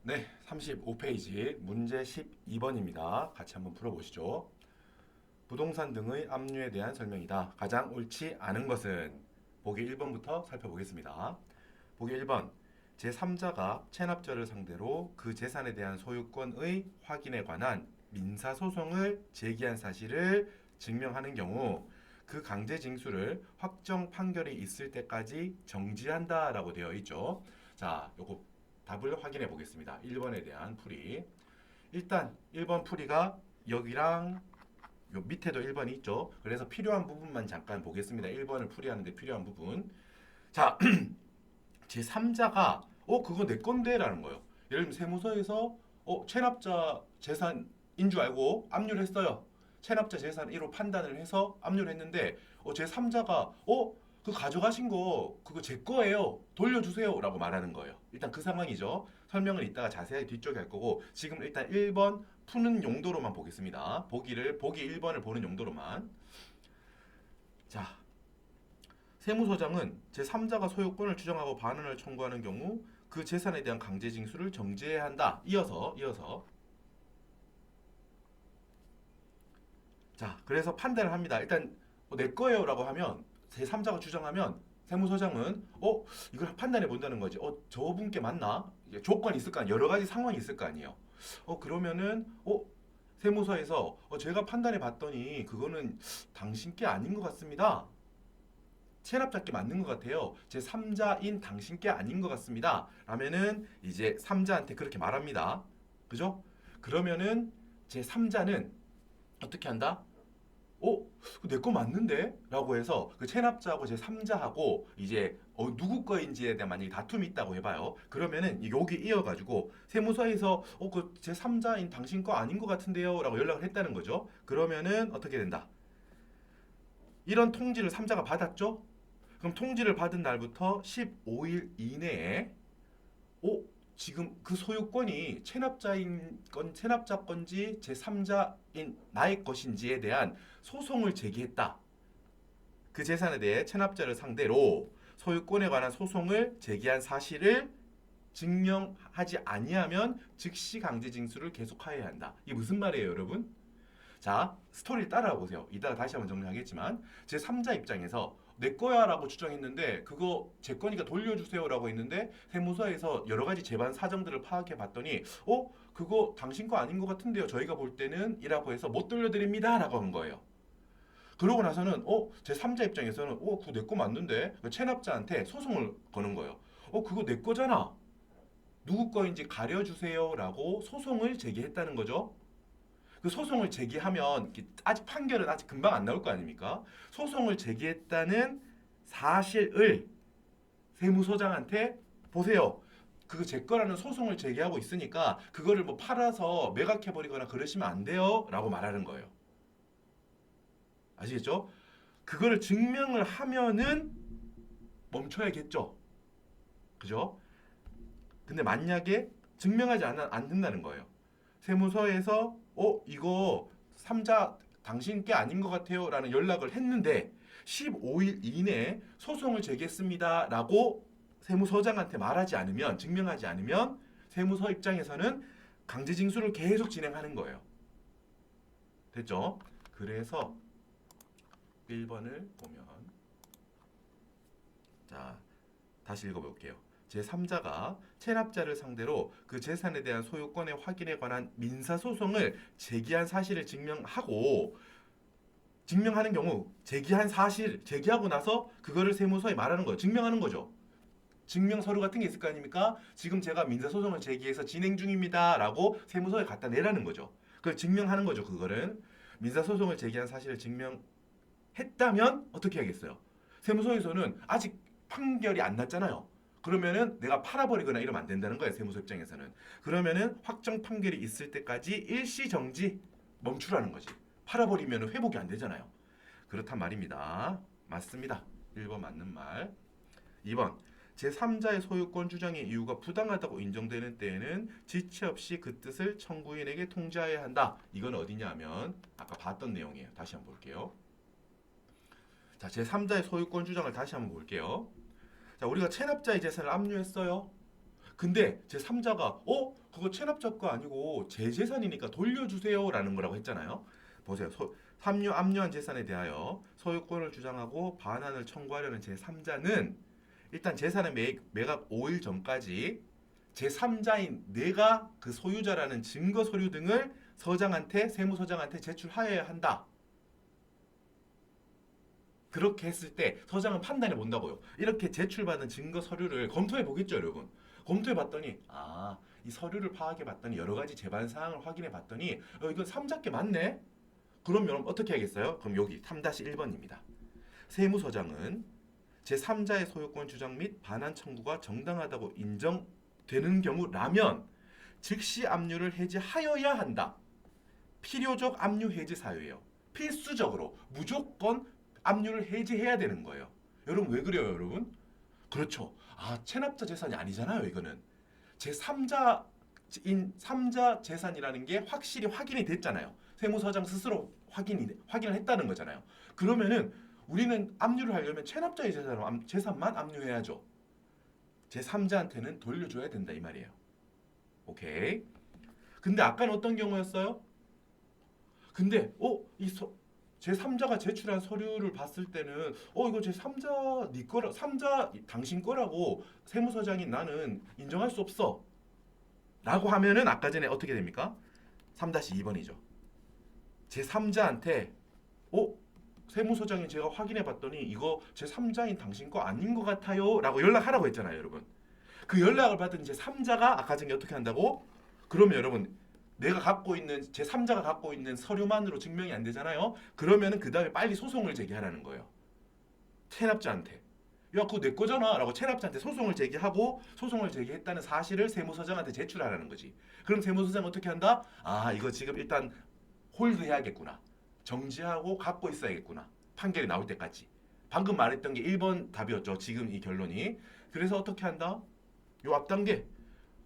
네, 35페이지 문제 12번입니다. 같이 한번 풀어보시죠. 부동산 등의 압류에 대한 설명이다. 가장 옳지 않은 것은 보기 1번부터 살펴보겠습니다. 보기 1번 제3자가 체납자를 상대로 그 재산에 대한 소유권의 확인에 관한 민사소송을 제기한 사실을 증명하는 경우 그 강제 징수를 확정 판결이 있을 때까지 정지한다라고 되어 있죠. 자, 요거 답을 확인해 보겠습니다. 1번에 대한 풀이. 일단 1번 풀이가 여기랑 요 밑에도 1번이 있죠. 그래서 필요한 부분만 잠깐 보겠습니다. 1번을 풀이하는데 필요한 부분. 자, 제3자가 그거 내 건데 라는 거예요. 예를 들면 세무서에서 체납자 재산인 줄 알고 압류를 했어요. 체납자 재산 1호 판단을 해서 압류를 했는데 제3자가 그 가져가신 거 그거 제 거예요. 돌려주세요 라고 말하는 거예요. 일단 그 상황이죠. 설명을 이따가 자세하게 뒤쪽에 할 거고 지금 일단 1번 푸는 용도로만 보겠습니다. 보기 1번을 보는 용도로만. 자, 세무서장은 제3자가 소유권을 주장하고 반환을 청구하는 경우 그 재산에 대한 강제징수를 정지해야 한다. 이어서 자, 그래서 판단을 합니다. 일단 내 거예요라고 하면 제3자가 주장하면 세무서장은 이걸 판단해 본다는 거지. 저분께 맞나? 이게 조건이 있을 거 아니에요. 여러 가지 상황이 있을 거 아니에요. 그러면은 세무서에서 제가 판단해 봤더니 그거는 당신께 아닌 것 같습니다. 체납자께 맞는 것 같아요. 제 3자인 당신께 아닌 것 같습니다. 라면은 이제 3자한테 그렇게 말합니다. 그죠? 그러면은 제 3자는 어떻게 한다? 내 거 맞는데? 라고 해서 그 체납자하고 제 3자하고 이제 누구 거인지에 대한 만약에 다툼이 있다고 해봐요. 그러면은 여기 이어가지고 세무서에서 그 제 3자인 당신 거 아닌 것 같은데요? 라고 연락을 했다는 거죠. 그러면은 어떻게 된다? 이런 통지를 3자가 받았죠? 그럼 통지를 받은 날부터 15일 이내에 지금 그 소유권이 체납자 건지 제3자인 나의 것인지에 대한 소송을 제기했다. 그 재산에 대해 체납자를 상대로 소유권에 관한 소송을 제기한 사실을 증명하지 아니하면 즉시 강제징수를 계속하여야 한다. 이게 무슨 말이에요, 여러분? 자, 스토리를 따라와 보세요. 이따가 다시 한번 정리하겠지만 제 3자 입장에서 내 거야라고 주장했는데 그거 제 거니까 돌려주세요라고 했는데 세무서에서 여러 가지 재반 사정들을 파악해 봤더니 그거 당신 거 아닌 것 같은데요. 저희가 볼 때는 이라고 해서 못 돌려드립니다라고 한 거예요. 그러고 나서는 제 3자 입장에서는 그거 내 거 맞는데 체납자한테 소송을 거는 거예요. 그거 내 거잖아. 누구 거인지 가려주세요라고 소송을 제기했다는 거죠. 그 소송을 제기하면 아직 판결은 아직 금방 안 나올 거 아닙니까? 소송을 제기했다는 사실을 세무서장한테 보세요. 그거 제 거라는 소송을 제기하고 있으니까 그거를 뭐 팔아서 매각해버리거나 그러시면 안 돼요. 라고 말하는 거예요. 아시겠죠? 그거를 증명을 하면은 멈춰야겠죠. 그죠? 근데 만약에 증명하지 않는다는 거예요. 세무서에서 이거 3자 당신 게 아닌 것 같아요 라는 연락을 했는데 15일 이내에 소송을 제기했습니다 라고 세무서장한테 말하지 않으면 증명하지 않으면 세무서 입장에서는 강제징수를 계속 진행하는 거예요. 됐죠? 그래서 1번을 보면 자 다시 읽어볼게요. 제3자가 체납자를 상대로 그 재산에 대한 소유권의 확인에 관한 민사소송을 제기한 사실을 증명하는 경우 제기하고 나서 그거를 세무서에 말하는 거예요. 증명하는 거죠. 증명 서류 같은 게 있을 거 아닙니까? 지금 제가 민사소송을 제기해서 진행 중입니다. 라고 세무서에 갖다 내라는 거죠. 그걸 증명하는 거죠. 그거는. 민사소송을 제기한 사실을 증명했다면 어떻게 하겠어요? 세무서에서는 아직 판결이 안 났잖아요. 그러면은 내가 팔아버리거나 이러면 안 된다는 거예요. 세무서 입장에서는. 그러면은 확정 판결이 있을 때까지 일시정지 멈추라는 거지. 팔아버리면 회복이 안 되잖아요. 그렇단 말입니다. 맞습니다. 1번 맞는 말. 2번. 제3자의 소유권 주장의 이유가 부당하다고 인정되는 때에는 지체 없이 그 뜻을 청구인에게 통지해야 한다. 이건 어디냐면 아까 봤던 내용이에요. 다시 한번 볼게요. 자, 제3자의 소유권 주장을 다시 한번 볼게요. 자, 우리가 체납자의 재산을 압류했어요. 근데 제 3자가 그거 체납자 거 아니고 제 재산이니까 돌려주세요라는 거라고 했잖아요. 보세요. 삼류 압류한 재산에 대하여 소유권을 주장하고 반환을 청구하려는 제 3자는 일단 재산의 매각 5일 전까지 제 3자인 내가 그 소유자라는 증거 서류 등을 세무서장한테 제출하여야 한다. 그렇게 했을 때 서장은 판단해 본다고요. 이렇게 제출받은 증거 서류를 검토해 보겠죠, 여러분. 검토해 봤더니 이 서류를 파악해 봤더니 여러 가지 재반 사항을 확인해 봤더니 이건 3자께 맞네. 그럼 여러분 어떻게 하겠어요? 그럼 여기 3-1번입니다. 세무서장은 제3자의 소유권 주장 및 반환 청구가 정당하다고 인정되는 경우라면 즉시 압류를 해지하여야 한다. 필요적 압류 해지 사유예요. 필수적으로 무조건 압류를 해지해야 되는 거예요. 여러분 왜 그래요, 여러분? 그렇죠. 체납자 재산이 아니잖아요, 이거는. 제3자인 3자 재산이라는 게 확실히 확인이 됐잖아요. 세무서장 스스로 확인을 했다는 거잖아요. 그러면은 우리는 압류를 하려면 체납자의 재산만 압류해야죠. 제3자한테는 돌려줘야 된다 이 말이에요. 오케이. 근데 아까는 어떤 경우였어요? 근데 제3자가 제출한 서류를 봤을 때는 이거 제3자 네 거라 3자 당신 거라고 세무서장인 나는 인정할 수 없어. 라고 하면은 아까 전에 어떻게 됩니까? 3-2번이죠. 제3자한테 세무서장이 제가 확인해 봤더니 이거 제3자인 당신 거 아닌 것 같아요. 라고 연락하라고 했잖아요, 여러분. 그 연락을 받은 제3자가 아까 전에 어떻게 한다고? 그러면 여러분 제3자가 갖고 있는 서류만으로 증명이 안 되잖아요. 그러면은 그 다음에 빨리 소송을 제기하라는 거예요. 체납자한테. 야, 그거 내 거잖아. 라고 체납자한테 소송을 제기하고 소송을 제기했다는 사실을 세무서장한테 제출하라는 거지. 그럼 세무서장은 어떻게 한다? 이거 지금 일단 홀드해야겠구나. 정지하고 갖고 있어야겠구나. 판결이 나올 때까지. 방금 말했던 게 1번 답이었죠. 지금 이 결론이. 그래서 어떻게 한다? 요 앞단계.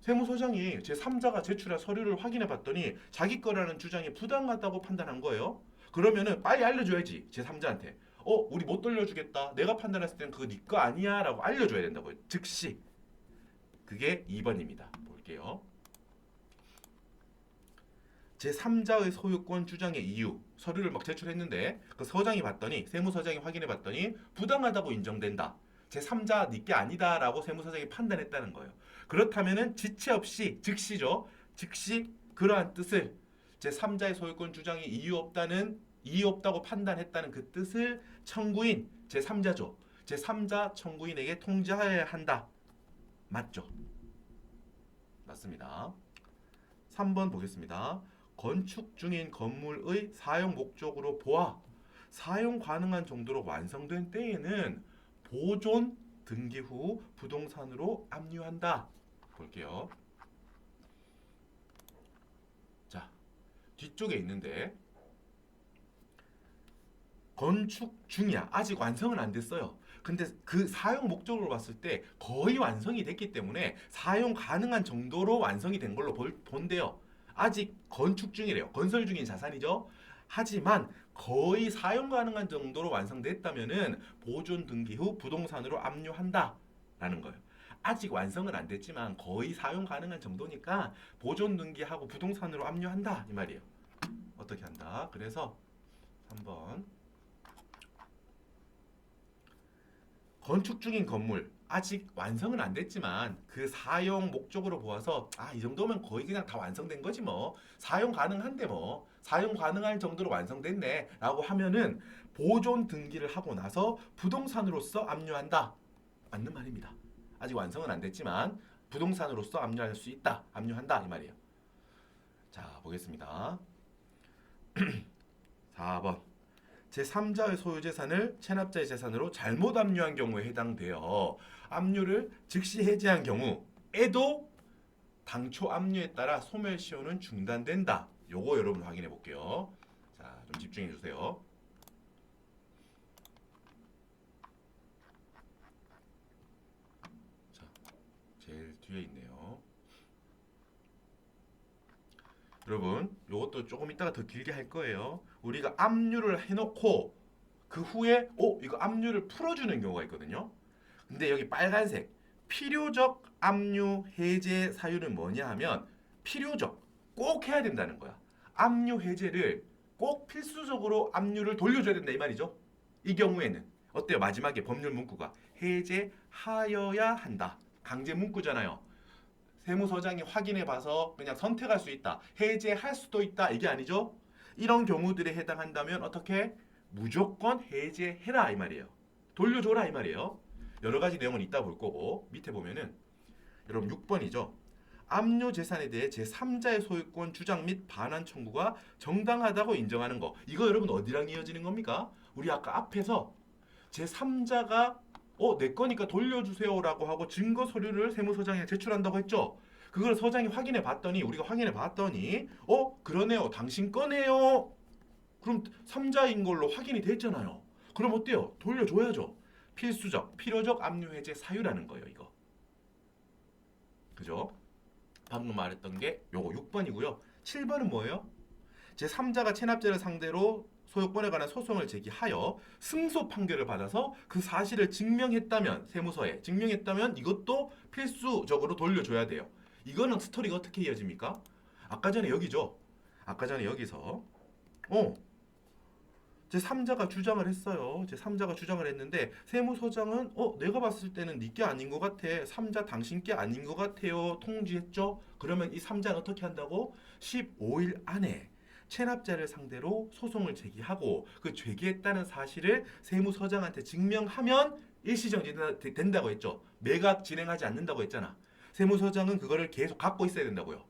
세무서장이 제3자가 제출한 서류를 확인해 봤더니 자기 거라는 주장이 부당하다고 판단한 거예요. 그러면은 빨리 알려줘야지. 제3자한테. 우리 못 돌려주겠다. 내가 판단했을 때는 그거 네 거 아니야. 라고 알려줘야 된다고요. 즉시. 그게 2번입니다. 볼게요. 제3자의 소유권 주장의 이유. 서류를 막 제출했는데 그 서장이 봤더니 세무서장이 확인해 봤더니 부당하다고 인정된다. 제3자 네 게 아니다. 라고 세무서장이 판단했다는 거예요. 그렇다면은 지체 없이 즉시죠. 즉시 그러한 뜻을 제3자의 소유권 주장이 이유 없다고 판단했다는 그 뜻을 청구인 제3자죠. 제3자 청구인에게 통지하여야 한다. 맞죠? 맞습니다. 3번 보겠습니다. 건축 중인 건물의 사용 목적으로 보아 사용 가능한 정도로 완성된 때에는 보존 등기 후 부동산으로 압류한다. 볼게요. 자, 뒤쪽에 있는데 건축 중이야. 아직 완성은 안 됐어요. 근데 그 사용 목적으로 봤을 때 거의 완성이 됐기 때문에 사용 가능한 정도로 완성이 된 걸로 본대요. 아직 건축 중이래요. 건설 중인 자산이죠. 하지만 거의 사용 가능한 정도로 완성됐다면은 보존 등기 후 부동산으로 압류한다라는 거예요. 아직 완성은 안 됐지만 거의 사용 가능한 정도니까 보존 등기하고 부동산으로 압류한다 이 말이에요. 어떻게 한다? 그래서 3번 건축 중인 건물 아직 완성은 안 됐지만 그 사용 목적으로 보아서 이 정도면 거의 그냥 다 완성된 거지 뭐 사용 가능한데 뭐 사용 가능할 정도로 완성됐네 라고 하면은 보존 등기를 하고 나서 부동산으로서 압류한다. 맞는 말입니다. 아직 완성은 안 됐지만 부동산으로서 압류할 수 있다. 압류한다 이 말이에요. 자 보겠습니다. 4번 제3자의 소유재산을 체납자의 재산으로 잘못 압류한 경우에 해당되어 압류를 즉시 해지한 경우에도 당초 압류에 따라 소멸시효는 중단된다. 요거 여러분 확인해 볼게요. 자, 좀 집중해 주세요. 자, 제일 뒤에 있네요. 여러분, 요것도 조금 이따가 더 길게 할 거예요. 우리가 압류를 해놓고 그 후에 이거 압류를 풀어주는 경우가 있거든요. 근데 여기 빨간색 필요적 압류 해제 사유는 뭐냐 하면 필요적 꼭 해야 된다는 거야. 압류 해제를 꼭 필수적으로 압류를 돌려줘야 된다 이 말이죠. 이 경우에는 어때요? 마지막에 법률 문구가 해제하여야 한다. 강제 문구잖아요. 세무서장이 확인해 봐서 그냥 선택할 수 있다. 해제할 수도 있다. 이게 아니죠. 이런 경우들에 해당한다면 어떻게? 무조건 해제해라 이 말이에요. 돌려줘라 이 말이에요. 여러 가지 내용은 이따 볼 거고 밑에 보면은 여러분 6번이죠. 압류 재산에 대해 제3자의 소유권 주장 및 반환 청구가 정당하다고 인정하는 거. 이거 여러분 어디랑 이어지는 겁니까? 우리 아까 앞에서 제3자가 내 거니까 돌려주세요라고 하고 증거 서류를 세무서장에 제출한다고 했죠. 그걸 서장이 확인해 봤더니 우리가 확인해 봤더니 그러네요. 당신 거네요. 그럼 3자인 걸로 확인이 됐잖아요. 그럼 어때요? 돌려줘야죠. 필수적, 필요적 압류 해제 사유라는 거예요, 이거. 그죠? 방금 말했던 게 요거 6번이고요. 7번은 뭐예요? 제3자가 체납자를 상대로 소유권에 관한 소송을 제기하여 승소 판결을 받아서 그 사실을 증명했다면 세무서에 증명했다면 이것도 필수적으로 돌려줘야 돼요. 이거는 스토리가 어떻게 이어집니까? 아까 전에 여기죠. 아까 전에 여기서 제3자가 주장을 했어요. 제3자가 주장을 했는데 세무서장은 내가 봤을 때는 네게 아닌 것 같아. 3자 당신께 아닌 것 같아요. 통지했죠. 그러면 이 3자는 어떻게 한다고? 15일 안에 체납자를 상대로 소송을 제기하고 그 제기했다는 사실을 세무서장한테 증명하면 일시정지 된다고 했죠. 매각 진행하지 않는다고 했잖아. 세무서장은 그거를 계속 갖고 있어야 된다고요.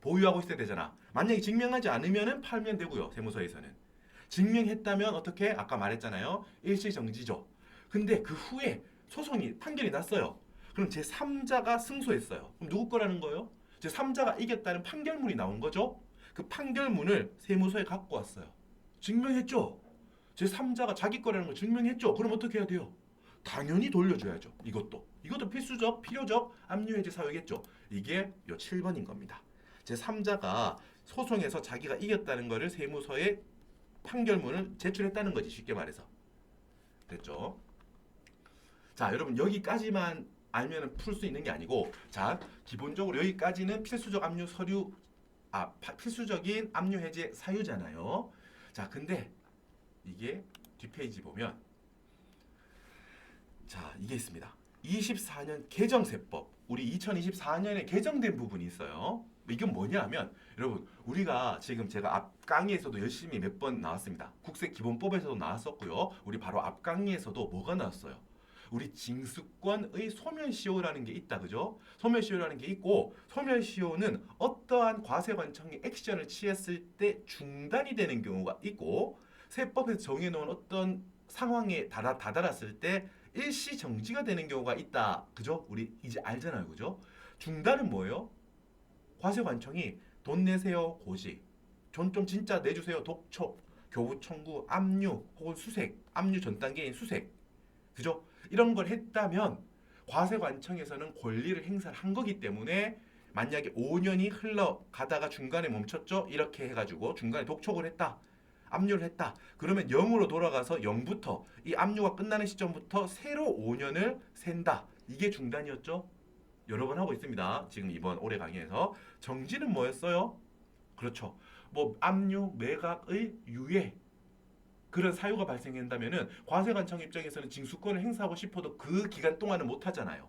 보유하고 있어야 되잖아. 만약에 증명하지 않으면 팔면 되고요. 세무서에서는. 증명했다면 어떻게? 아까 말했잖아요. 일시정지죠. 근데 그 후에 소송이 판결이 났어요. 그럼 제3자가 승소했어요. 그럼 누구 거라는 거예요? 제3자가 이겼다는 판결문이 나온 거죠. 그 판결문을 세무서에 갖고 왔어요. 증명했죠. 제3자가 자기 거라는 걸 증명했죠. 그럼 어떻게 해야 돼요? 당연히 돌려줘야죠. 이것도 필수적, 필요적 압류해제 사유겠죠. 이게 요 7번인 겁니다. 제3자가 소송에서 자기가 이겼다는 거를 세무서에 판결문을 제출했다는 거지. 쉽게 말해서. 됐죠? 자, 여러분 여기까지만 알면 풀 수 있는 게 아니고 자, 기본적으로 여기까지는 필수적 압류 서류 필수적인 압류 해제 사유잖아요. 자, 근데 이게 뒷페이지 보면 자, 이게 있습니다. 24년 개정세법. 우리 2024년에 개정된 부분이 있어요. 이건 뭐냐면 여러분 우리가 지금 제가 앞 강의에서도 열심히 몇 번 나왔습니다. 국세기본법에서도 나왔었고요. 우리 바로 앞 강의에서도 뭐가 나왔어요? 우리 징수권의 소멸시효라는 게 있다. 그죠? 소멸시효라는 게 있고 소멸시효는 어떠한 과세관청이 액션을 취했을 때 중단이 되는 경우가 있고 세법에서 정해놓은 어떤 상황에 다다랐을 때 일시 정지가 되는 경우가 있다. 그죠? 우리 이제 알잖아요. 그죠? 중단은 뭐예요? 과세관청이 돈 내세요 고지, 돈 좀 진짜 내주세요 독촉, 교부 청구, 압류 혹은 수색, 압류 전 단계인 수색, 그죠? 이런 걸 했다면 과세관청에서는 권리를 행사를 한 거기 때문에 만약에 5년이 흘러가다가 중간에 멈췄죠? 이렇게 해가지고 중간에 독촉을 했다. 압류를 했다. 그러면 0으로 돌아가서 0부터 이 압류가 끝나는 시점부터 새로 5년을 센다. 이게 중단이었죠? 여러 번 하고 있습니다. 지금 이번 올해 강의에서. 정지는 뭐였어요? 그렇죠. 뭐 압류, 매각의 유예 그런 사유가 발생한다면은 과세관청 입장에서는 징수권을 행사하고 싶어도 그 기간 동안은 못 하잖아요.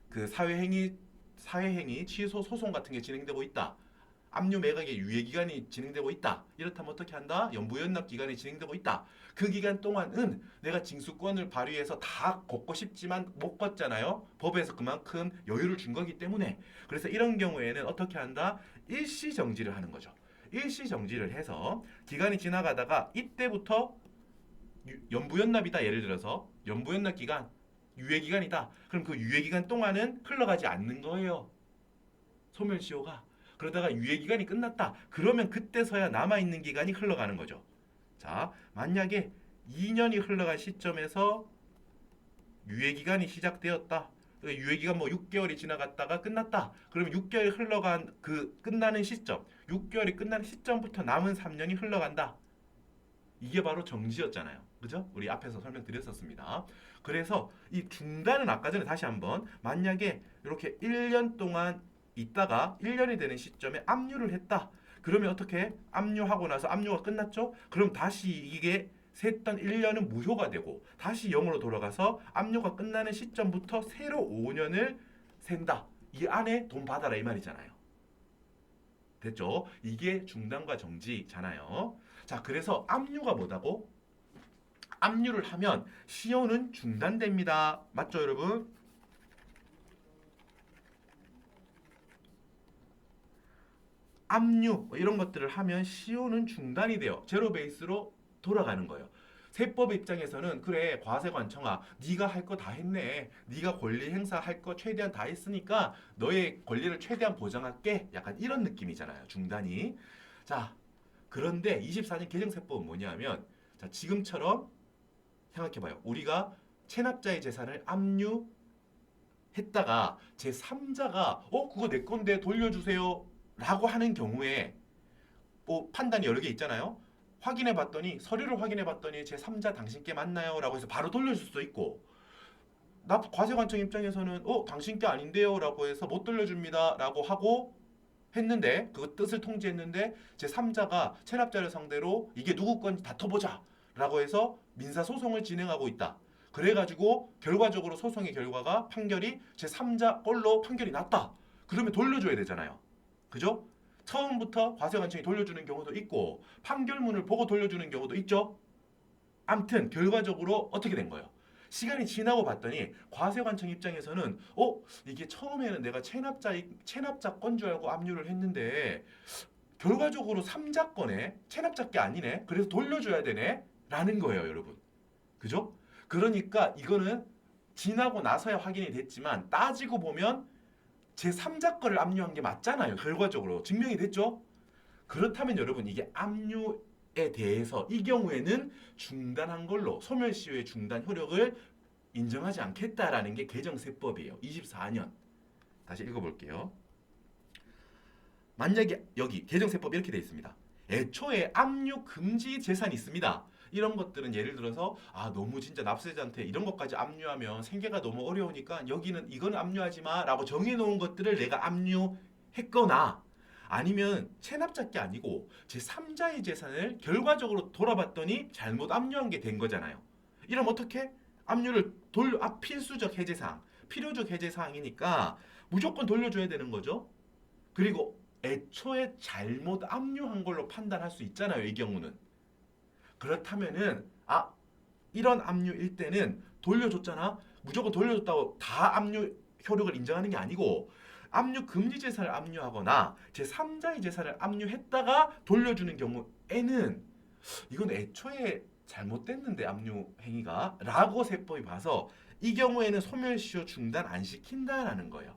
그 사회행위 취소 소송 같은 게 진행되고 있다. 압류 매각의 유예 기간이 진행되고 있다. 이렇다면 어떻게 한다? 연부연납 기간이 진행되고 있다. 그 기간 동안은 내가 징수권을 발휘해서 다 걷고 싶지만 못 걷잖아요. 법에서 그만큼 여유를 준 거기 때문에. 그래서 이런 경우에는 어떻게 한다? 일시 정지를 하는 거죠. 일시 정지를 해서 기간이 지나가다가 이때부터 연부연납이다. 예를 들어서 연부연납 기간 유예 기간이다. 그럼 그 유예 기간 동안은 흘러가지 않는 거예요. 소멸시효가. 그러다가 유예 기간이 끝났다. 그러면 그때서야 남아 있는 기간이 흘러가는 거죠. 자, 만약에 2년이 흘러간 시점에서 유예 기간이 시작되었다. 유예 기간 뭐 6개월이 지나갔다가 끝났다. 그러면 6개월이 흘러간 그 끝나는 시점, 6개월이 끝나는 시점부터 남은 3년이 흘러간다. 이게 바로 정지였잖아요. 그죠? 우리 앞에서 설명드렸었습니다. 그래서 이 중단은 아까 전에 다시 한번 만약에 이렇게 1년 동안 있다가 1년이 되는 시점에 압류를 했다. 그러면 어떻게? 압류하고 나서 압류가 끝났죠? 그럼 다시 이게 셌던 1년은 무효가 되고 다시 0으로 돌아가서 압류가 끝나는 시점부터 새로 5년을 센다. 이 안에 돈 받아라 이 말이잖아요. 됐죠? 이게 중단과 정지잖아요. 자, 그래서 압류가 뭐다고? 압류를 하면 시효는 중단됩니다. 맞죠, 여러분? 압류 이런 것들을 하면 시효는 중단이 돼요. 제로 베이스로 돌아가는 거예요. 세법 입장에서는 그래 과세관청아 네가 할 거 다 했네. 네가 권리 행사할 거 최대한 다 했으니까 너의 권리를 최대한 보장할게. 약간 이런 느낌이잖아요. 중단이. 자, 그런데 24년 개정세법은 뭐냐면 자, 지금처럼 생각해봐요. 우리가 체납자의 재산을 압류했다가 제3자가 그거 내 건데 돌려주세요 라고 하는 경우에 뭐 판단이 여러 개 있잖아요. 확인해 봤더니 서류를 확인해 봤더니 제3자 당신께 맞나요? 라고 해서 바로 돌려줄 수도 있고 나 과세관청 입장에서는 당신께 아닌데요 라고 해서 못 돌려줍니다 라고 하고 했는데 그 뜻을 통지했는데 제3자가 체납자를 상대로 이게 누구 건지 다퉈보자 라고 해서 민사소송을 진행하고 있다. 그래가지고 결과적으로 소송의 결과가 판결이 제3자 걸로 판결이 났다. 그러면 돌려줘야 되잖아요. 그죠? 처음부터 과세관청이 돌려주는 경우도 있고 판결문을 보고 돌려주는 경우도 있죠. 암튼 결과적으로 어떻게 된 거예요? 시간이 지나고 봤더니 과세관청 입장에서는 이게 처음에는 내가 체납자 건 줄 알고 압류를 했는데 결과적으로 3자 건에 체납자 게 아니네. 그래서 돌려줘야 되네. 라는 거예요, 여러분. 그죠? 그러니까 이거는 지나고 나서야 확인이 됐지만 따지고 보면 제3자 거를 압류한 게 맞잖아요. 결과적으로 증명이 됐죠? 그렇다면 여러분 이게 압류에 대해서 이 경우에는 중단한 걸로 소멸시효의 중단 효력을 인정하지 않겠다라는 게 개정세법이에요. 24년. 다시 읽어볼게요. 만약에 여기 개정세법 이렇게 되어 있습니다. 애초에 압류 금지 재산이 있습니다. 이런 것들은 예를 들어서 너무 진짜 납세자한테 이런 것까지 압류하면 생계가 너무 어려우니까 여기는 이건 압류하지 마라고 정해놓은 것들을 내가 압류했거나 아니면 체납자 게 아니고 제3자의 재산을 결과적으로 돌아봤더니 잘못 압류한 게 된 거잖아요. 이러면 어떻게? 압류를 필수적 해제사항, 필요적 해제사항이니까 무조건 돌려줘야 되는 거죠. 그리고 애초에 잘못 압류한 걸로 판단할 수 있잖아요. 이 경우는. 그렇다면은 이런 압류일 때는 돌려줬잖아. 무조건 돌려줬다고 다 압류 효력을 인정하는 게 아니고 압류 금지 재산을 압류하거나 제3자의 재산을 압류했다가 돌려주는 경우에는 이건 애초에 잘못됐는데 압류 행위가 라고 세법이 봐서 이 경우에는 소멸시효 중단 안 시킨다라는 거예요.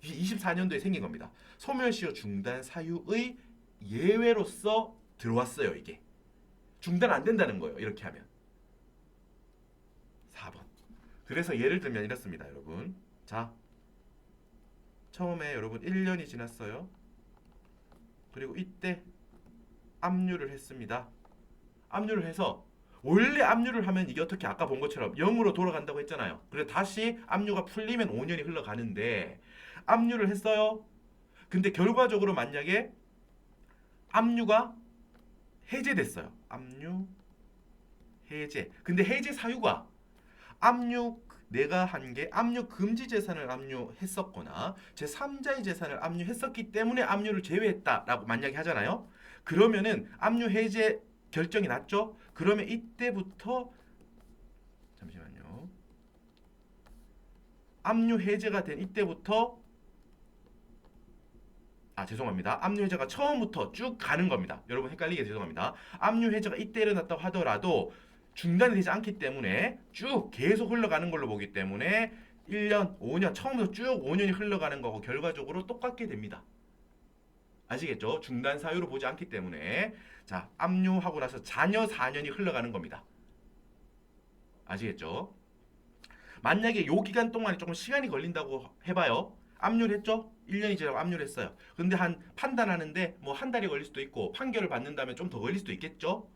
이게 24년도에 생긴 겁니다. 소멸시효 중단 사유의 예외로서 들어왔어요. 이게. 중단 안 된다는 거예요. 이렇게 하면. 4번. 그래서 예를 들면 이렇습니다. 여러분. 자, 처음에 여러분 1년이 지났어요. 그리고 이때 압류를 했습니다. 압류를 해서 원래 압류를 하면 이게 어떻게 아까 본 것처럼 0으로 돌아간다고 했잖아요. 그래서 다시 압류가 풀리면 5년이 흘러가는데 압류를 했어요. 근데 결과적으로 만약에 압류가 해제됐어요. 압류 해제. 근데 해제 사유가 내가 한 게 압류 금지 재산을 압류했었거나 제3자의 재산을 압류했었기 때문에 압류를 제외했다라고 만약에 하잖아요. 그러면은 압류 해제 결정이 났죠. 그러면 이때부터 잠시만요. 압류 해제가 된 이때부터 죄송합니다. 압류 해제가 처음부터 쭉 가는 겁니다. 여러분 헷갈리게 죄송합니다. 압류 해제가 이때 일어났다고 하더라도 중단이 되지 않기 때문에 쭉 계속 흘러가는 걸로 보기 때문에 1년, 5년, 처음부터 쭉 5년이 흘러가는 거고 결과적으로 똑같게 됩니다. 아시겠죠? 중단 사유로 보지 않기 때문에 자, 압류하고 나서 잔여 4년이 흘러가는 겁니다. 아시겠죠? 만약에 요 기간 동안에 조금 시간이 걸린다고 해봐요. 압류를 했죠? 1년이 지나고 압류를 했어요. 근데 판단하는데 뭐 한 달이 걸릴 수도 있고 판결을 받는다면 좀 더 걸릴 수도 있겠죠?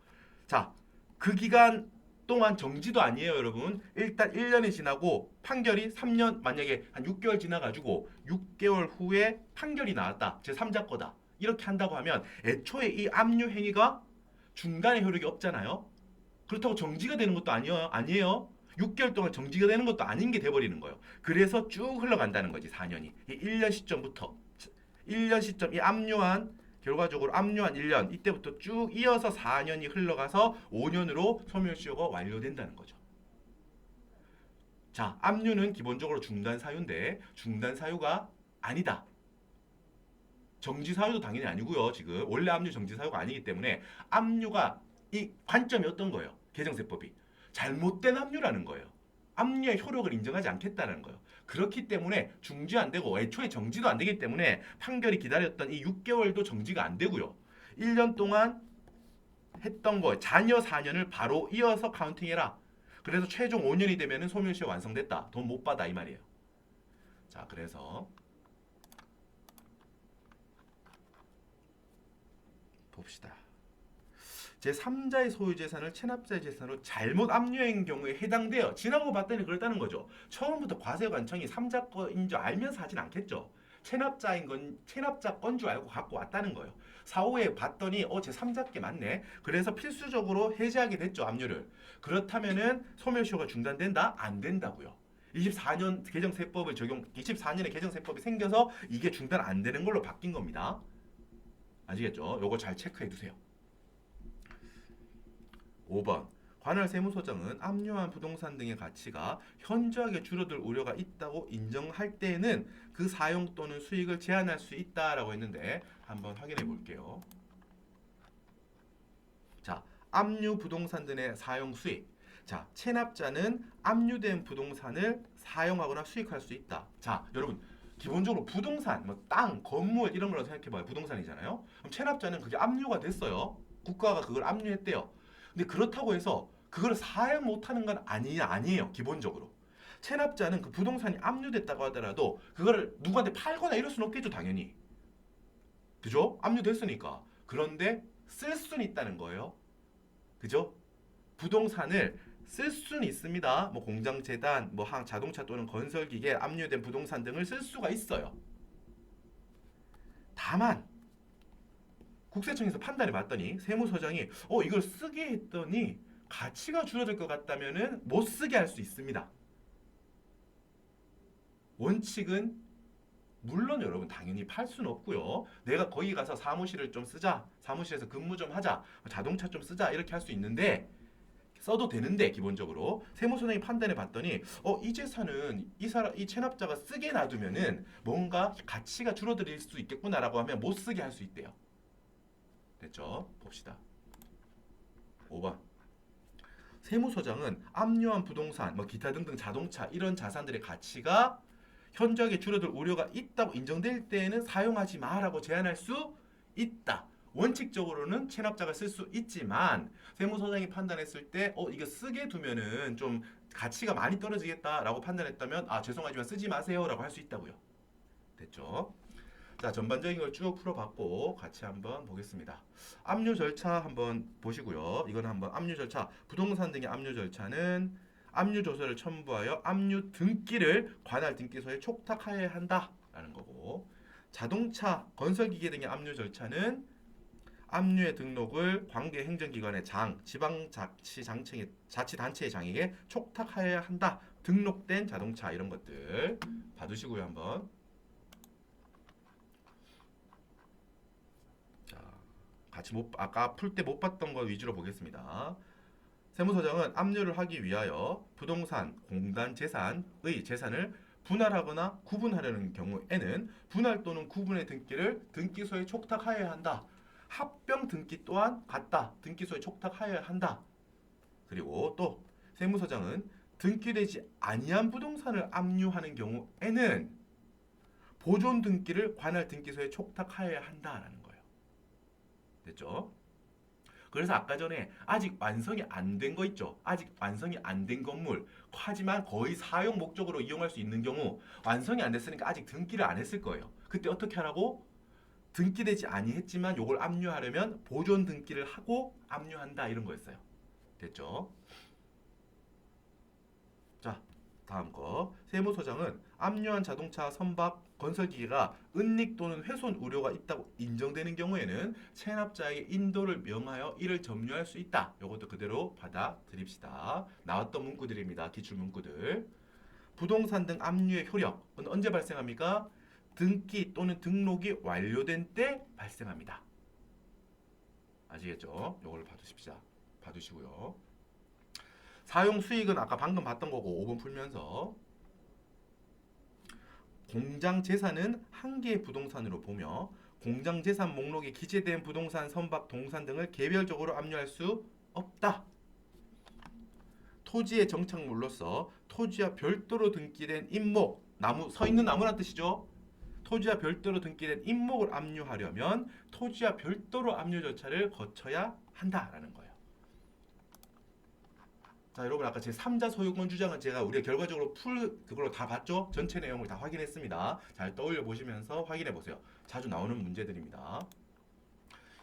자, 그 기간 동안 정지도 아니에요, 여러분. 일단 1년이 지나고 판결이 3년, 만약에 한 6개월 지나가지고 6개월 후에 판결이 나왔다. 제3자 거다. 이렇게 한다고 하면 애초에 이 압류 행위가 중단의 효력이 없잖아요. 그렇다고 정지가 되는 것도 아니에요. 6개월 동안 정지가 되는 것도 아닌 게 돼버리는 거예요. 그래서 쭉 흘러간다는 거지, 4년이. 이 1년 시점부터. 1년 시점, 이 압류한 결과적으로 압류한 1년 이때부터 쭉 이어서 4년이 흘러가서 5년으로 소멸시효가 완료된다는 거죠. 자, 압류는 기본적으로 중단 사유인데 중단 사유가 아니다. 정지 사유도 당연히 아니고요. 지금 원래 압류 정지 사유가 아니기 때문에 압류가 이 관점이 어떤 거예요? 개정세법이 잘못된 압류라는 거예요. 압류의 효력을 인정하지 않겠다는 거예요. 그렇기 때문에 중지 안 되고 애초에 정지도 안 되기 때문에 판결이 기다렸던 이 6개월도 정지가 안 되고요. 1년 동안 했던 거 잔여 4년을 바로 이어서 카운팅해라. 그래서 최종 5년이 되면 소멸시효 완성됐다. 돈 못 받아 이 말이에요. 자, 그래서 봅시다. 제3자의 소유재산을 체납자의 재산으로 잘못 압류한 경우에 해당돼요. 지나고 봤더니 그렇다는 거죠. 처음부터 과세관청이 3자 거인 줄 알면서 하진 않겠죠. 체납자 건 줄 알고 갖고 왔다는 거예요. 사후에 봤더니 제3자께 맞네. 그래서 필수적으로 해제하게 됐죠, 압류를. 그렇다면은 소멸시효가 중단된다? 안 된다고요. 24년 개정세법을 24년에 개정세법이 생겨서 이게 중단 안 되는 걸로 바뀐 겁니다. 아시겠죠? 요거 잘 체크해 두세요. 5번. 관할 세무서장은 압류한 부동산 등의 가치가 현저하게 줄어들 우려가 있다고 인정할 때에는 그 사용 또는 수익을 제한할 수 있다라고 했는데 한번 확인해 볼게요. 자, 압류 부동산 등의 사용 수익. 자, 체납자는 압류된 부동산을 사용하거나 수익할 수 있다. 자, 여러분 기본적으로 부동산, 뭐 땅, 건물 이런 거라고 생각해봐요. 부동산이잖아요. 그럼 체납자는 그게 압류가 됐어요. 국가가 그걸 압류했대요. 근데 그렇다고 해서 그걸 사용 못하는 건 아니에요. 기본적으로. 체납자는 그 부동산이 압류됐다고 하더라도 그거를 누구한테 팔거나 이럴 수는 없겠죠. 당연히. 그죠? 압류됐으니까. 그런데 쓸 수는 있다는 거예요. 그죠? 부동산을 쓸 수는 있습니다. 뭐 공장, 재단, 뭐 자동차 또는 건설 기계, 압류된 부동산 등을 쓸 수가 있어요. 다만 국세청에서 판단해 봤더니 세무서장이 이걸 쓰게 했더니 가치가 줄어들 것 같다면은 못 쓰게 할 수 있습니다. 원칙은 물론 여러분 당연히 팔 수는 없고요. 내가 거기 가서 사무실을 좀 쓰자, 사무실에서 근무 좀 하자, 자동차 좀 쓰자 이렇게 할 수 있는데 써도 되는데 기본적으로 세무서장이 판단해 봤더니 이 재산은 이 체납자가 쓰게 놔두면은 뭔가 가치가 줄어들 수 있겠구나라고 하면 못 쓰게 할 수 있대요. 됐죠? 봅시다. 5번. 세무서장은 압류한 부동산, 뭐 기타 등등 자동차 이런 자산들의 가치가 현저하게 줄어들 우려가 있다고 인정될 때에는 사용하지 마라고 제한할 수 있다. 원칙적으로는 체납자가 쓸 수 있지만 세무서장이 판단했을 때 이거 쓰게 두면은 좀 가치가 많이 떨어지겠다라고 판단했다면 죄송하지만 쓰지 마세요라고 할 수 있다고요. 됐죠? 자, 전반적인 걸 쭉 풀어봤고 같이 한번 보겠습니다. 압류 절차 한번 보시고요. 이거는 한번 압류 절차, 부동산 등의 압류 절차는 압류 조서를 첨부하여 압류 등기를 관할 등기소에 촉탁하여야 한다라는 거고, 자동차, 건설기계 등의 압류 절차는 압류의 등록을 관계 행정기관의 장, 지방자치단체의 장에게 촉탁하여야 한다. 등록된 자동차 이런 것들 봐두시고요 한번. 같이 아까 풀 때 못 봤던 거 위주로 보겠습니다. 세무서장은 압류를 하기 위하여 부동산, 공단 재산의 재산을 분할하거나 구분하려는 경우에는 분할 또는 구분의 등기를 등기소에 촉탁하여야 한다. 합병 등기 또한 같다. 등기소에 촉탁하여야 한다. 그리고 또 세무서장은 등기되지 아니한 부동산을 압류하는 경우에는 보존 등기를 관할 등기소에 촉탁하여야 한다라는 거예요. 됐죠? 그래서 아까 전에 아직 완성이 안 된 거 있죠. 아직 완성이 안 된 건물 하지만 거의 사용 목적으로 이용할 수 있는 경우 완성이 안 됐으니까 아직 등기를 안 했을 거예요. 그때 어떻게 하라고? 등기되지 아니했지만 요걸 압류하려면 보존 등기를 하고 압류한다 이런 거였어요. 됐죠? 자, 다음 거. 세무서장은 압류한 자동차, 선박, 건설기계가 은닉 또는 훼손 우려가 있다고 인정되는 경우에는 체납자에게 인도를 명하여 이를 점유할 수 있다. 이것도 그대로 받아들입시다. 나왔던 문구들입니다. 기출 문구들. 부동산 등 압류의 효력은 언제 발생합니까? 등기 또는 등록이 완료된 때 발생합니다. 아시겠죠? 이걸 봐두시고요. 사용 수익은 아까 방금 봤던 거고 5번 풀면서 공장 재산은 한 개의 부동산으로 보며 공장 재산 목록에 기재된 부동산, 선박, 동산 등을 개별적으로 압류할 수 없다. 토지의 정착물로서 토지와 별도로 등기된 임목, 나무 서 있는 나무란 뜻이죠. 토지와 별도로 등기된 임목을 압류하려면 토지와 별도로 압류 절차를 거쳐야 한다라는 거예요. 자, 여러분 아까 제 3자 소유권 주장은 제가 우리가 결과적으로 그걸로 다 봤죠? 전체 내용을 다 확인했습니다. 잘 떠올려 보시면서 확인해 보세요. 자주 나오는 문제들입니다.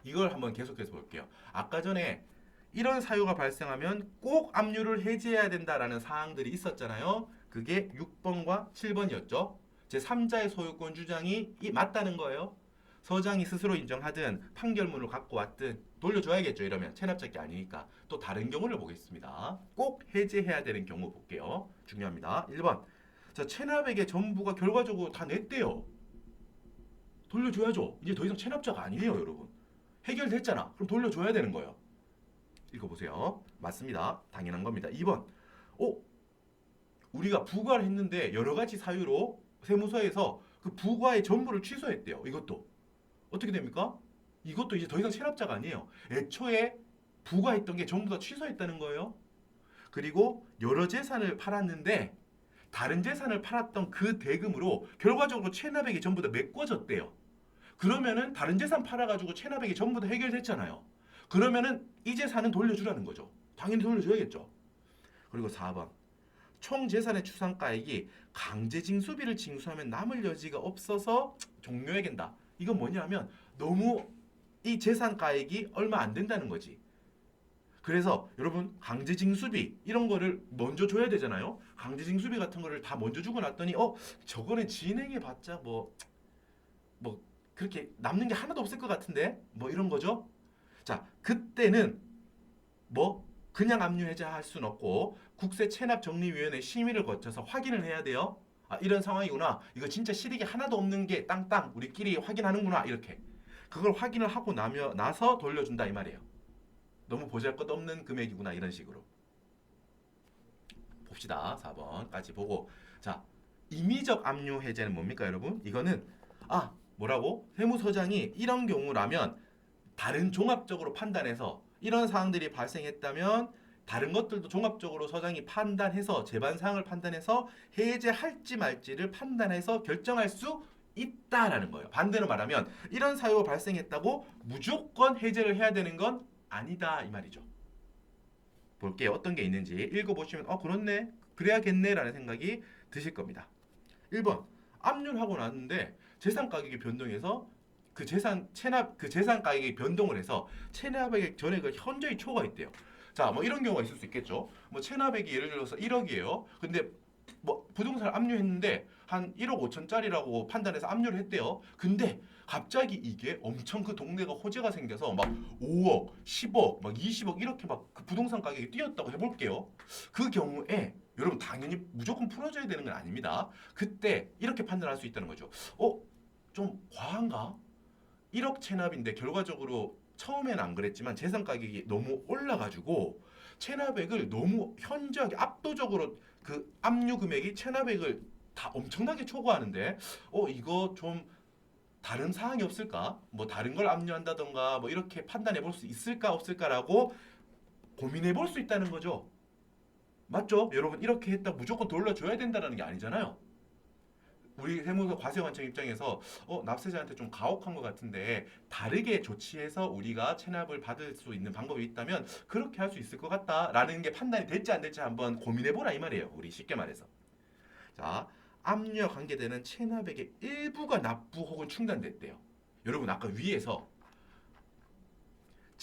이걸 한번 계속해서 볼게요. 아까 전에 이런 사유가 발생하면 꼭 압류를 해제해야 된다라는 사항들이 있었잖아요. 그게 6번과 7번이었죠. 제 3자의 소유권 주장이 맞다는 거예요. 서장이 스스로 인정하든 판결문을 갖고 왔든 돌려줘야겠죠. 이러면 체납자 게 아니니까. 또 다른 경우를 보겠습니다. 꼭 해제해야 되는 경우 볼게요. 중요합니다. 1번. 자, 체납액의 전부가 결과적으로 다 냈대요. 돌려줘야죠. 이제 더 이상 체납자가 아니에요, 여러분. 해결됐잖아. 그럼 돌려줘야 되는 거예요. 읽어보세요. 맞습니다. 당연한 겁니다. 2번. 우리가 부과를 했는데 여러 가지 사유로 세무서에서 그 부과의 전부를 취소했대요. 이것도. 어떻게 됩니까? 이것도 이제 더 이상 체납자가 아니에요. 애초에 부과했던 게 전부 다 취소했다는 거예요. 그리고 여러 재산을 팔았는데 다른 재산을 팔았던 그 대금으로 결과적으로 체납액이 전부 다 메꿔졌대요. 그러면은 다른 재산 팔아가지고 체납액이 전부 다 해결됐잖아요. 그러면은 이 재산은 돌려주라는 거죠. 당연히 돌려줘야겠죠. 그리고 4번. 총 재산의 추상가액이 강제징수비를 징수하면 남을 여지가 없어서 종료해야 된다. 이건 뭐냐면 너무 이 재산가액이 얼마 안 된다는 거지. 그래서 여러분 강제징수비 이런 거를 먼저 줘야 되잖아요. 강제징수비 같은 거를 다 먼저 주고 났더니 저거는 진행해봤자 뭐 그렇게 남는 게 하나도 없을 것 같은데 뭐 이런 거죠. 자, 그때는 뭐 그냥 압류 해제할 수는 없고 국세체납정리위원회 심의를 거쳐서 확인을 해야 돼요. 아, 이런 상황이구나. 이거 진짜 실익이 하나도 없는 게 땅땅 우리끼리 확인하는구나. 이렇게. 그걸 확인을 하고 나서 돌려준다 이 말이에요. 너무 보잘것없는 금액이구나 이런 식으로. 봅시다. 4번까지 보고. 자, 임의적 압류 해제는 뭡니까 여러분? 이거는 뭐라고? 세무서장이 이런 경우라면 다른 종합적으로 판단해서 이런 사항들이 발생했다면 다른 것들도 종합적으로 서장이 판단해서 재반 사항을 판단해서 해제할지 말지를 판단해서 결정할 수 있다라는 거예요. 반대로 말하면 이런 사유가 발생했다고 무조건 해제를 해야 되는 건 아니다 이 말이죠. 볼게요. 어떤 게 있는지 읽어보시면 그렇네 그래야겠네 라는 생각이 드실 겁니다. 1번 압류를 하고 났는데 재산 가격이 변동해서 그 재산 가격이 변동을 해서 체납액 전액을 현저히 초과했대요. 자, 뭐 이런 경우가 있을 수 있겠죠. 뭐 체납액이 예를 들어서 1억이에요. 근데 뭐 부동산을 압류했는데 한 1억 5천짜리라고 판단해서 압류를 했대요. 근데 갑자기 이게 엄청 그 동네가 호재가 생겨서 막 5억, 10억, 막 20억 이렇게 막 그 부동산 가격이 뛰었다고 해볼게요. 그 경우에 여러분 당연히 무조건 풀어줘야 되는 건 아닙니다. 그때 이렇게 판단할 수 있다는 거죠. 좀 과한가? 1억 체납인데 결과적으로 처음에는 안 그랬지만 재산 가격이 너무 올라가지고 체납액을 너무 현저하게 압도적으로 그 압류 금액이 체납액을 다 엄청나게 초과하는데 이거 좀 다른 사항이 없을까? 뭐 다른 걸 압류한다던가 뭐 이렇게 판단해 볼 수 있을까 없을까라고 고민해 볼 수 있다는 거죠. 맞죠? 여러분 이렇게 했다 무조건 돌려줘야 된다는 게 아니잖아요. 우리 세무서 과세관청 입장에서 납세자한테 좀 가혹한 것 같은데 다르게 조치해서 우리가 체납을 받을 수 있는 방법이 있다면 그렇게 할 수 있을 것 같다라는 게 판단이 될지 안 될지 한번 고민해보라 이 말이에요. 우리 쉽게 말해서. 자, 압류와 관계되는 체납액의 일부가 납부 혹은 충당됐대요. 여러분 아까 위에서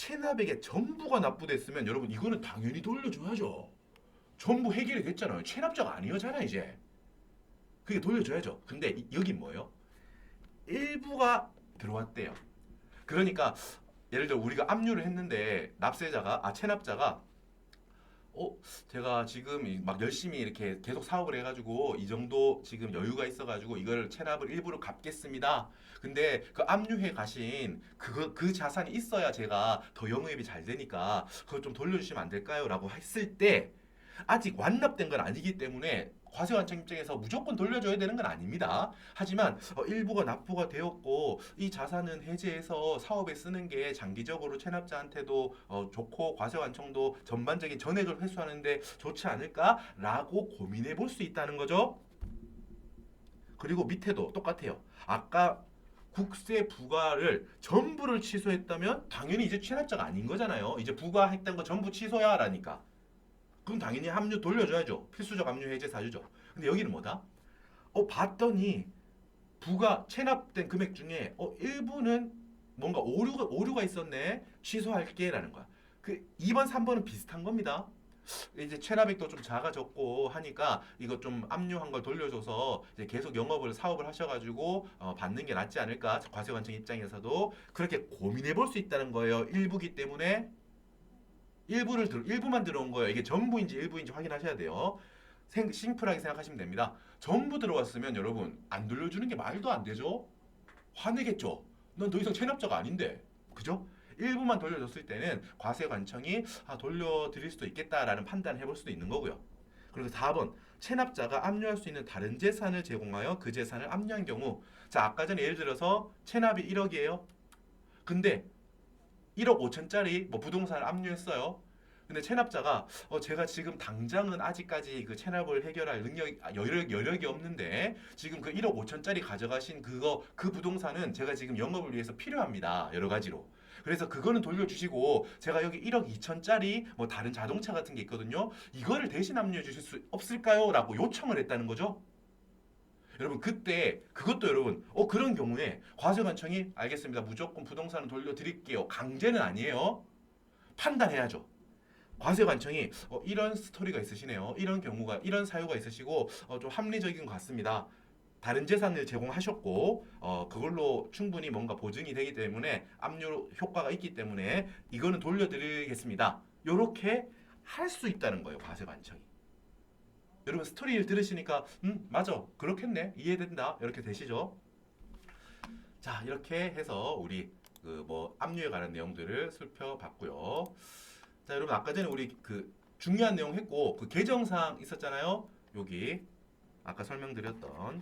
체납액의 전부가 납부됐으면 여러분 이거는 당연히 돌려줘야죠. 전부 해결이 됐잖아요. 체납자가 아니었잖아 이제. 그게 돌려줘야죠. 근데 여기 뭐예요? 일부가 들어왔대요. 그러니까 예를 들어 우리가 압류를 했는데 체납자가 제가 지금 막 열심히 이렇게 계속 사업을 해가지고 이 정도 지금 여유가 있어가지고 이걸 체납을 일부러 갚겠습니다. 근데 그 압류해 가신 그 자산이 있어야 제가 더 영업이 잘 되니까 그걸 좀 돌려주시면 안 될까요? 라고 했을 때 아직 완납된 건 아니기 때문에 과세관청 입장에서 무조건 돌려줘야 되는 건 아닙니다. 하지만 일부가 납부가 되었고 이 자산은 해지해서 사업에 쓰는 게 장기적으로 체납자한테도 좋고 과세관청도 전반적인 전액을 회수하는데 좋지 않을까라고 고민해 볼 수 있다는 거죠. 그리고 밑에도 똑같아요. 아까 국세 부과를 전부를 취소했다면 당연히 이제 체납자가 아닌 거잖아요. 이제 부과했던 거 전부 취소야라니까. 그럼 당연히 압류 돌려줘야죠. 필수적 압류 해제 사유죠. 근데 여기는 뭐다? 봤더니 부가 체납된 금액 중에 일부는 뭔가 오류가 있었네. 취소할게라는 거야. 그 2번, 3번은 비슷한 겁니다. 이제 체납액도 좀 작아졌고 하니까 이거 좀 압류한 걸 돌려줘서 이제 계속 사업을 하셔가지고 받는 게 낫지 않을까. 과세관청 입장에서도 그렇게 고민해 볼 수 있다는 거예요. 일부기 때문에 일부만 들어온 거예요. 이게 전부인지 일부인지 확인하셔야 돼요. 심플하게 생각하시면 됩니다. 전부 들어왔으면 여러분 안 돌려주는 게 말도 안 되죠. 화내겠죠. 넌 더 이상 체납자가 아닌데, 그죠? 일부만 돌려줬을 때는 과세관청이 돌려드릴 수도 있겠다라는 판단을 해볼 수도 있는 거고요. 그리고 4번 체납자가 압류할 수 있는 다른 재산을 제공하여 그 재산을 압류한 경우, 자 아까 전에 예를 들어서 체납이 1억이에요. 근데 1억 5천짜리 뭐 부동산을 압류했어요. 근데 체납자가 제가 지금 당장은 아직까지 그 체납을 해결할 여력이 없는데 지금 그 1억 5천짜리 가져가신 그 부동산은 제가 지금 영업을 위해서 필요합니다. 여러 가지로. 그래서 그거는 돌려주시고 제가 여기 1억 2천짜리 뭐 다른 자동차 같은 게 있거든요. 이거를 대신 압류해 주실 수 없을까요? 라고 요청을 했다는 거죠. 여러분 그때 그것도 여러분 그런 경우에 과세관청이 알겠습니다. 무조건 부동산을 돌려드릴게요. 강제는 아니에요. 판단해야죠. 과세관청이 이런 스토리가 있으시네요. 이런 사유가 있으시고 좀 합리적인 것 같습니다. 다른 재산을 제공하셨고 그걸로 충분히 뭔가 보증이 되기 때문에 압류 효과가 있기 때문에 이거는 돌려드리겠습니다. 이렇게 할 수 있다는 거예요. 과세관청이. 여러분 스토리를 들으시니까 맞아 그렇겠네 이해된다 이렇게 되시죠? 자 이렇게 해서 우리 그 뭐 압류에 관한 내용들을 살펴봤고요. 자 여러분 아까 전에 우리 그 중요한 내용 했고 그 개정사항 있었잖아요. 여기 아까 설명드렸던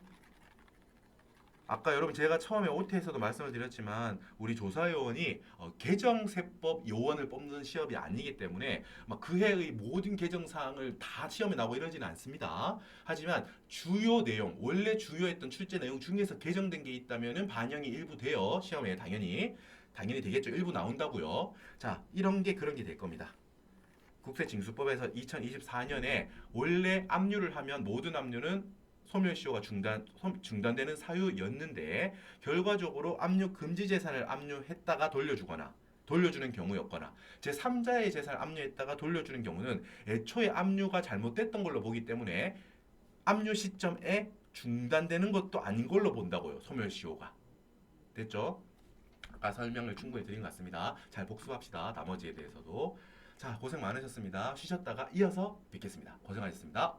아까 여러분 제가 처음에 OT에서도 말씀을 드렸지만 우리 조사요원이 개정세법 요원을 뽑는 시험이 아니기 때문에 막 그 해의 모든 개정사항을 다 시험에 나오고 이러지는 않습니다. 하지만 주요 내용, 원래 주요했던 출제 내용 중에서 개정된 게 있다면은 반영이 일부 돼요. 시험에 당연히 되겠죠. 일부 나온다고요. 자, 이런 게 그런 게 될 겁니다. 국세징수법에서 2024년에 원래 압류를 하면 모든 압류는 소멸시효가 중단되는 사유였는데 결과적으로 압류 금지 재산을 압류했다가 돌려주는 경우였거나 제3자의 재산을 압류했다가 돌려주는 경우는 애초에 압류가 잘못됐던 걸로 보기 때문에 압류 시점에 중단되는 것도 아닌 걸로 본다고요. 소멸시효가. 됐죠? 아까 설명을 충분히 드린 것 같습니다. 잘 복습합시다. 나머지에 대해서도. 자, 고생 많으셨습니다. 쉬셨다가 이어서 뵙겠습니다. 고생하셨습니다.